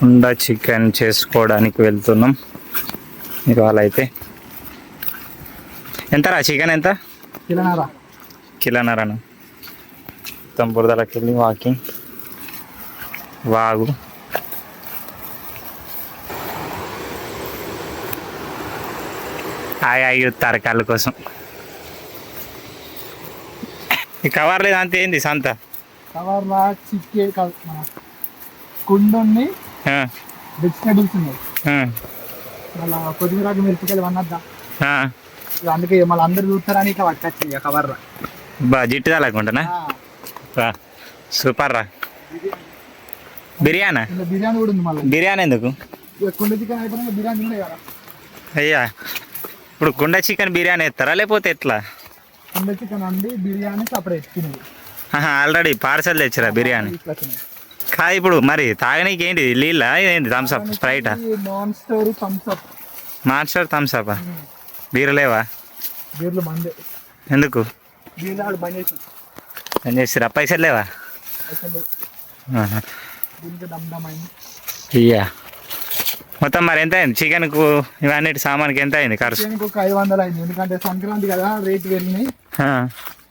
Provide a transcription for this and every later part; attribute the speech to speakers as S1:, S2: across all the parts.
S1: కుండ చికెన్ చేసుకోవడానికి వెళ్తున్నాం ఇవాళ అయితే. ఎంతరా చికెన్ ఎంత? కిలోన్నరను. మొత్తం బురదలోకి వెళ్ళి వాకింగ్ వాగు. ఆగి వస్తారు కళ్ళ కోసం. ఈ కవర్ లేదు అంతే. ఏంది సంత
S2: కవర్లా చికెన్ కుండని వెజిటేబుల్స్ ఉన్నాయి, మళ్ళీ కొద్దిమీర మిరపకాయలు అన్నద్దా. అందుకే మళ్ళీ అందరు చూస్తారని ఇట్లా పట్టుకొచ్చింది కవర్ రా.
S1: బా జిట్టు తలకుంటానా? సూపర్ రా. బిర్యానీ
S2: బిర్యానీ కూడా ఉంది. మళ్ళీ
S1: బిర్యానీ ఎందుకు?
S2: కుండ చికెన్ అయిపోయినా బిర్యానీ ఉన్నాయి కదా.
S1: అయ్యా ఇప్పుడు కుండ చికెన్ బిర్యానీ ఎత్తారా లేకపోతే ఎట్లా?
S2: కుండ చికెన్ అండి బిర్యానీ సపరేట్ తినేది.
S1: ఆల్రెడీ పార్సల్ తెచ్చిరా బిర్యానీ. కాదు ఇప్పుడు మరి తాగనీకి ఏంటి? నీళ్ళ ఏంటి? థమ్స్అప్, స్ప్రైటా?
S2: Monster Thums Up.
S1: Monster Thums Up. Beer లేవా?
S2: బీర్లు బందే.
S1: ఎందుకు
S2: బీర్లు బంద్ చేసి
S1: ఏం చేసిరా? పైసలు లేవా? ఇయ్యా మొత్తం మరి ఎంత అయింది చికెన్కు ఇవన్నిటి సామాన్కి? ఎంత అయింది ఖర్చు?
S2: చికెన్కి ఒక 500 అయింది, ఎందుకంటే సంక్రాంతి కదా రేట్ పెరిగినాయి.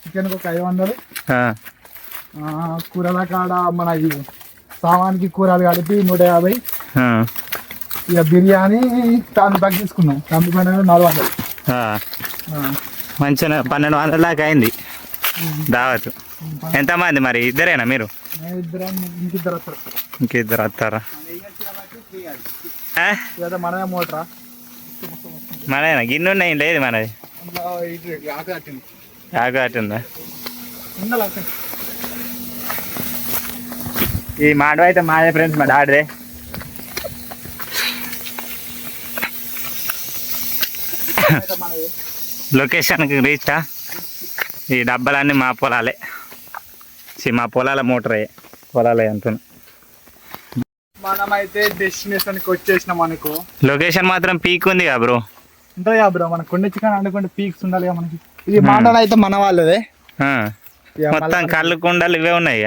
S2: చికెన్కి ఒక 500. కూరల కాడ మన ఇది సామాన్కి కూరలు కలిపి 150. ఇక బిర్యానీ తాను తీసుకున్నాం, కంపెనీ 400.
S1: మంచిగా 1200 దాకా అయింది దావత్. ఎంతమంది మరి? ఇద్దరేనా మీరు? ఇంకిద్దరు వస్తారా?
S2: మనమే మోటరా?
S1: మనదేనా? గిన్నె ఉన్నాయి లేదు మనది? ఆకు అట్టుందా? ఈ మాడవ అయితే మాదే ఫ్రెండ్స్, మా డాడీదే. లొకేషన్కి రీచా? ఈ డబ్బాలన్నీ మా పొలాలే. మా పొలాల మోటరే, పొలాలే అంటున్నా.
S2: మనమైతే డెస్టినేషన్కి వచ్చేసినాం అనుకో.
S1: లొకేషన్ మాత్రం పీక్ ఉంది కదా బ్రో.
S2: ఉంటుంది కదా బ్రో, మన కొండ చికెన్ అనుకుంటే పీక్స్ ఉండాలి కదా మనకి. ఇది మాండల అయితే మన వాళ్ళదే,
S1: మొత్తం కళ్ళు కుండలు ఇవే ఉన్నాయి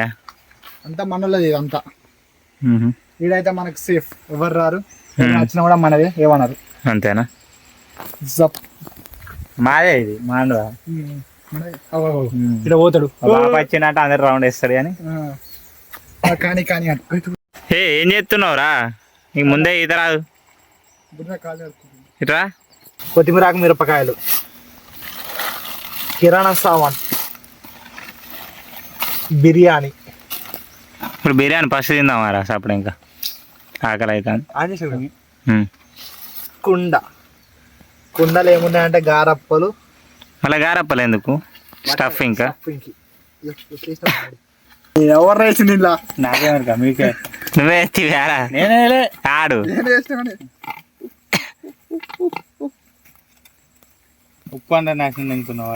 S2: అంతా మనోళ్ళది ఇదంతా. వీడైతే మనకు సేఫ్, ఎవరు రారు, వచ్చినా కూడా మనదే, ఏమన్నారు.
S1: అంతేనా?
S2: జప్
S1: మాదే ఇది మాండవ.
S2: ఇక్కడ పోతాడు
S1: బాబా వచ్చినట్టు అందరు రౌండ్ వేస్తాడు కానీ.
S2: కానీ కానీ
S1: ఏం చేస్తున్నావురా? నీకు ముందే ఈత రాదు. ఇట్రా.
S2: కొత్తిమీరాకు మిరపకాయలు, కిరాణా సామాన్, బిర్యానీ.
S1: ఇప్పుడు బిర్యానీ ఫస్ట్ తిందామారా అప్పుడు, ఇంకా ఆకలి అవుతుంది.
S2: కుండలు ఏమున్నాయంటే గారప్పలు.
S1: మళ్ళీ గారప్పలు ఎందుకు? స్టఫ్ ఇంకా
S2: ఎవరు రైస్ నీళ్ళ
S1: నాకేమనుక మీకే. నువ్వే వేరా? నేనే ఆడు. ఉప్పు అంటే నాశనం తింటున్నావు.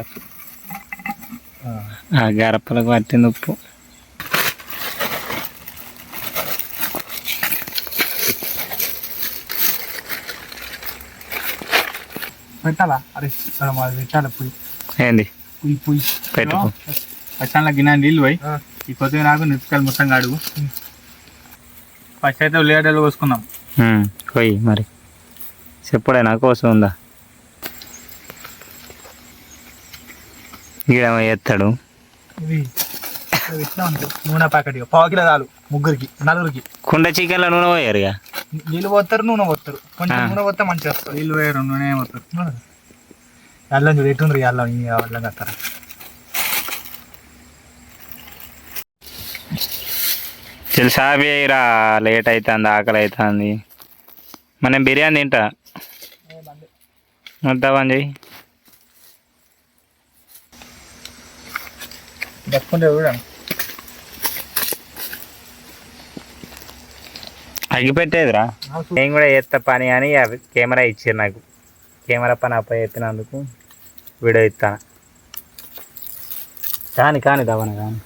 S1: గారప్పలకు పట్టింది ఉప్పు.
S2: పెట్టాలా? అరే పెట్టాలి పొయ్యి.
S1: ఏంది
S2: పొయ్యి
S1: పెట్టు.
S2: పచ్చాల గిన్నె నీళ్ళు పోయి ఈ కొద్దిగా నాకు మిరపకాయలు మొత్తం అడుగు. ఫస్ట్ అయితే ఉల్లిగడ్డలు కోసుకున్నాం.
S1: పోయి మరి చెప్పుడే నా కోసం ఉందా? గిడమ ఎత్తాడు.
S2: ఇవి నూనె ప్యాకెట్ 1/2 కిలో చాలు, ముగ్గురికి నలుగురికి.
S1: కుండ చికెన్లో నూనె పోయారు.
S2: నీళ్ళు పోతారు, నూనె పోతారు. కొంచెం నూనె పోతే మంచిగా వస్తారు. నీళ్ళు పోయారు, నూనె పోతారు. అల్లం చూడు ఎట్టుండ్రు, అల్లం అల్లం కట్టారా.
S1: తెలుసా వేయరా? లేట్ అవుతుంది, ఆకలి అవుతుంది. మనం బిర్యానీ తింటా వద్దామని చెయ్యి.
S2: దక్కుంటే కూడా
S1: అగ్గిపెట్టేదిరా. నేను కూడా చేస్తా పని అని కెమెరా ఇచ్చారు నాకు. కెమెరా పని అప్ప చెప్పినందుకు వీడియో ఇస్తాను. కానీ దవన కానీ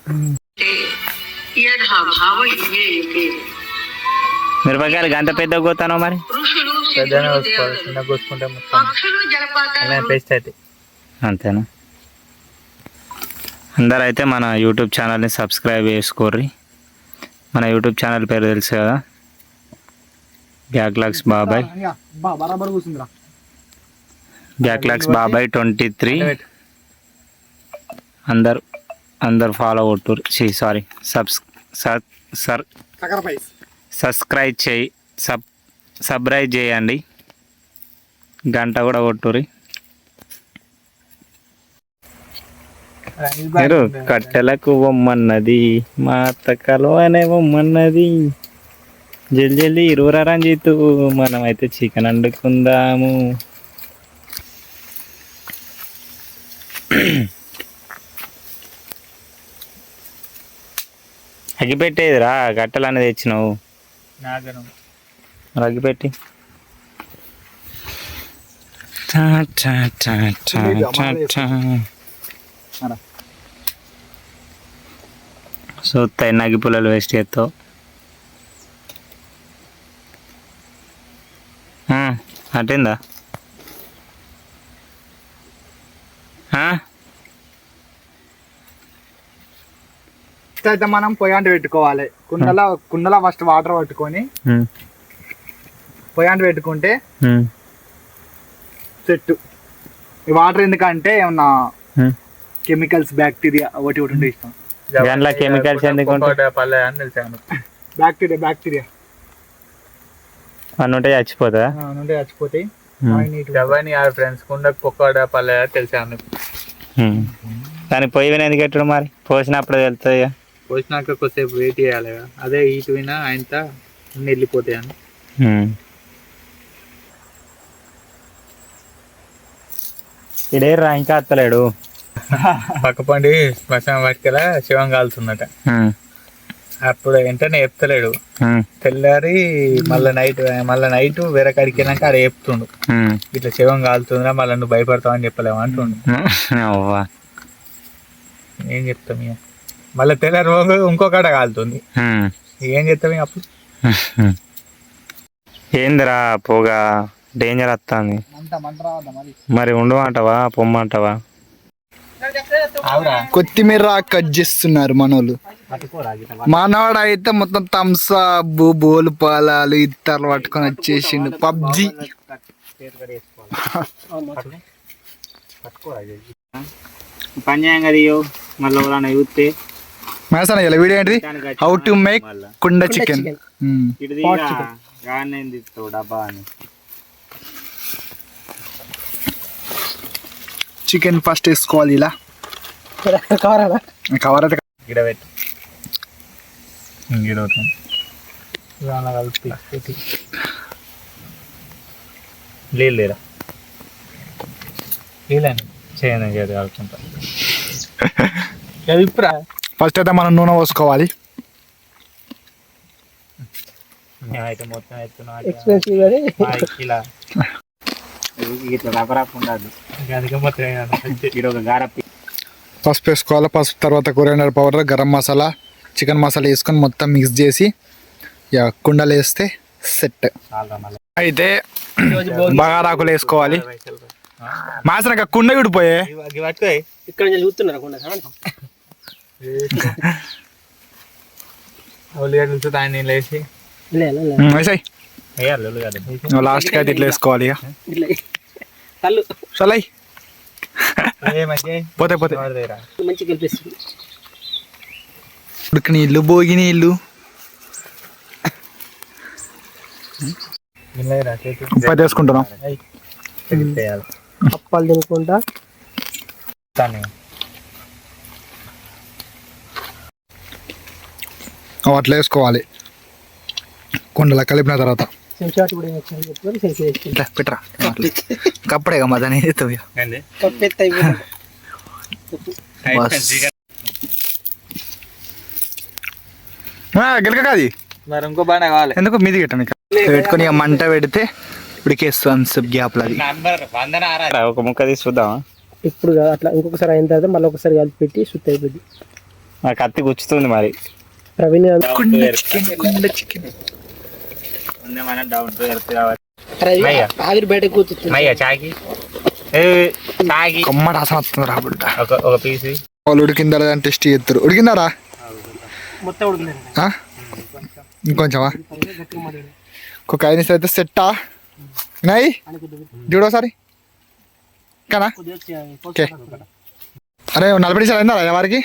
S1: మిరపకాయలు గంట పెద్ద కోతానో మరి?
S2: పెద్దనే కోసుకోవాలి, చిన్న కోసుకుంటే మొత్తం పేస్ట్ అయితే.
S1: అంతేనా? అందరూ అయితే మన యూట్యూబ్ ఛానల్ని సబ్స్క్రైబ్ చేసుకోర్రి. మన యూట్యూబ్ ఛానల్ పేరు తెలుసు కదా, బ్యాక్లాగ్స్ బాబాయ్,
S2: బరాబర్ కూర్చుందిరా.
S1: బ్యాక్లాగ్స్ బాబాయ్ 23. అందరు ఫాలో కొట్టురు. సారీ సబ్స్క్రైబ్ చేయండి, గంట కూడా కొట్టురి. మీరు కట్టెలకు బొమ్మన్నది, మా అత్త కలవనే బొమ్మన్నది, జల్ది ఇరువురా రంజితు, మనమైతే చికెన్ వండుకుందాము. అగ్గిపెట్టేదిరా, గట్టెలు అనేది తెచ్చినావు, అగ్గిపెట్టి. చూస్తాయి నగ్గి పుల్లలు వేస్ట్ చేస్తావు. అటేందా
S2: అయితే మనం పొయ్యాంట పెట్టుకోవాలి. కుండలో ఫస్ట్ వాటర్ పట్టుకొని పొయ్యాంట పెట్టుకుంటే సెట్. ఈ వాటర్ ఎందుకంటే ఏమన్నా కెమికల్స్, బ్యాక్టీరియా ఒకటి ఉంటే ఇష్టం.
S1: కెమికల్స్
S2: బ్యాక్టీరియా
S1: అన్నుంటే చచ్చిపోతాయి.
S2: ఫ్రెండ్స్ కుండకు పొక్కడా పల్లె తెలిసాను.
S1: దాని పొయ్యి విన ఎందుకు పెట్టడం మరి? పోసినప్పుడు వెళ్తాయి,
S2: పోసినాక కొద్దిసేపు వెయిట్ చేయాలి. అదే హీట్ వినా ఆయన వెళ్ళిపోతాయని.
S1: ఇడేరా ఇంకా అత్తలేడు.
S2: పక్కపండి శ్మశానం పట్టుకెలా శివం కాలుతుందట. అప్పుడు వెంటనే చెప్తలేడు. తెల్లారి మళ్ళీ నైట్ వేరే కాడికి వెళ్ళాక ఆడ చెప్తుండు, ఇట్లా శివం కాలుతుందిరా, మళ్ళీ నువ్వు భయపడతావు అని చెప్పలేము అంటుండు. ఏం చెప్తాం ఇక. మళ్ళీ తెల్లారి ఇంకో కాడ కాలుతుంది, ఏం చెప్తాం అప్పుడు.
S1: ఏందిరా పోగా డేంజర్ వస్తుంది మరి, ఉండమంటావా పొమ్మంటావా?
S2: కొత్తిమీర కట్ చేస్తున్నారు మనోళ్ళు. మనవాడు అయితే మొత్తం థమ్స్అప్, బోలు పాలాలు ఇత్తర్లు పట్టుకొని వచ్చేసిండు. పబ్జి మేసాన ఇలా వీడియో ఏంటి, హౌ టు మేక్ కుండ చికెన్. చికెన్ ఫస్ట్ వేసుకోవాలి ఇలా కవర్ అయితే
S1: గిడబెట్టి
S2: కలిపి
S1: లేరా చేయను కలుపుకుంటా.
S2: ఫస్ట్ అయితే మనం నూనె పోసుకోవాలి.
S1: అయితే మొత్తం ఇలా ఇట్లా రబరాపు ఉండదు.
S2: పసుపు వేసుకోవాలి. పసుపు తర్వాత coriander powder, garam masala, chicken masala వేసుకొని మొత్తం మిక్స్ చేసి కుండలు వేస్తే సెట్. అయితే బగారాకులు వేసుకోవాలి. మాసనక కుండ విడిపోయే
S3: ఇక్కడ చూస్తున్నారు
S2: లాస్ట్ కి అయితే ఇట్లా వేసుకోవాలి. పోతే పోతే ఉడికి నీళ్ళు, భోగి నీళ్ళు. ఉప్పు వేసుకుంటున్నాం.
S3: అప్పాలు తినుకుంటా
S2: అట్లా వేసుకోవాలి. కుండలా కలిపిన తర్వాత పెట్టరా కప్పుడే మదని గెలక కాదు
S3: మరి ఇంకో బాగా కావాలి.
S2: ఎందుకు మీది గట్టని పెట్టుకొని మంట పెడితే ఉడికేస్తాను గ్యాప్ లాది.
S1: ఒక ముక్క తీసి చూద్దామా
S3: ఇప్పుడు? అట్లా ఇంకొకసారి అయిన తర్వాత మళ్ళీ ఒకసారి కలిపి పెట్టి సుత్తి అయిపోద్ది.
S1: నాకు కత్తి గుచ్చుతుంది మరి.
S3: ప్రవీణ్ ఆవిరి బయట కూర్చుంది.
S2: కమ్మట అసలు వస్తుంది రాబుడ్డ.
S1: ఒక పీస్
S2: వాళ్ళు ఉడికిందా టెస్ట్ చేస్తారు. ఉడికిందారా
S3: మొత్తం ఉడికింది.
S4: ఇంకొంచెమా
S3: గట్టిగా మాట్లాడు
S4: ఒక 5 నిమిషాలు అయితే సెట్టా వినాయి చూడోసారి కదా ఓకే అరే 40 నిమిషాలు అయిందా వారికి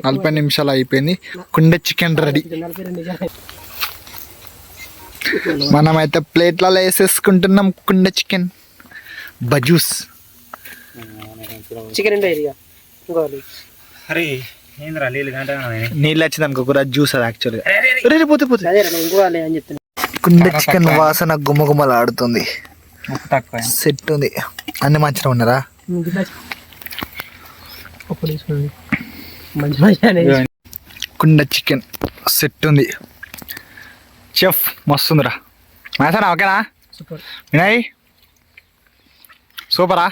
S4: 40 నిమిషాలు అయిపోయింది కుండ చికెన్ రెడీ
S3: 42 నిమిషాలు
S4: మనమైతే ప్లేట్లలో వేసేసుకుంటున్నాం కుండ చికెన్ బజూస్
S3: చికెన్ అంటే ఇక ఇంకోవాలి
S1: అరే ఏంద్రా నీళ్ళు గంట
S4: నీళ్ళు వచ్చింది అనుకో కూర జ్యూస్ అది యాక్చువల్గా పోతే పోతే
S3: అదే ఇంకోవాలి అని చెప్తాను
S4: కుండ చికెన్ వాసన గుమ్మగుమ్మలు ఆడుతుంది
S1: ఉప్పు తక్కువ
S4: సెట్ ఉంది అన్ని మంచిగా ఉన్నారా
S3: అప్పుడు తీసుకోండి మంచి మంచి అనేది
S4: కుండ చికెన్ సెట్ ఉంది చెఫ్ మస్తుందిరా మాసానా ఓకేనా
S3: సూపర్
S4: వినయ్ సూపరా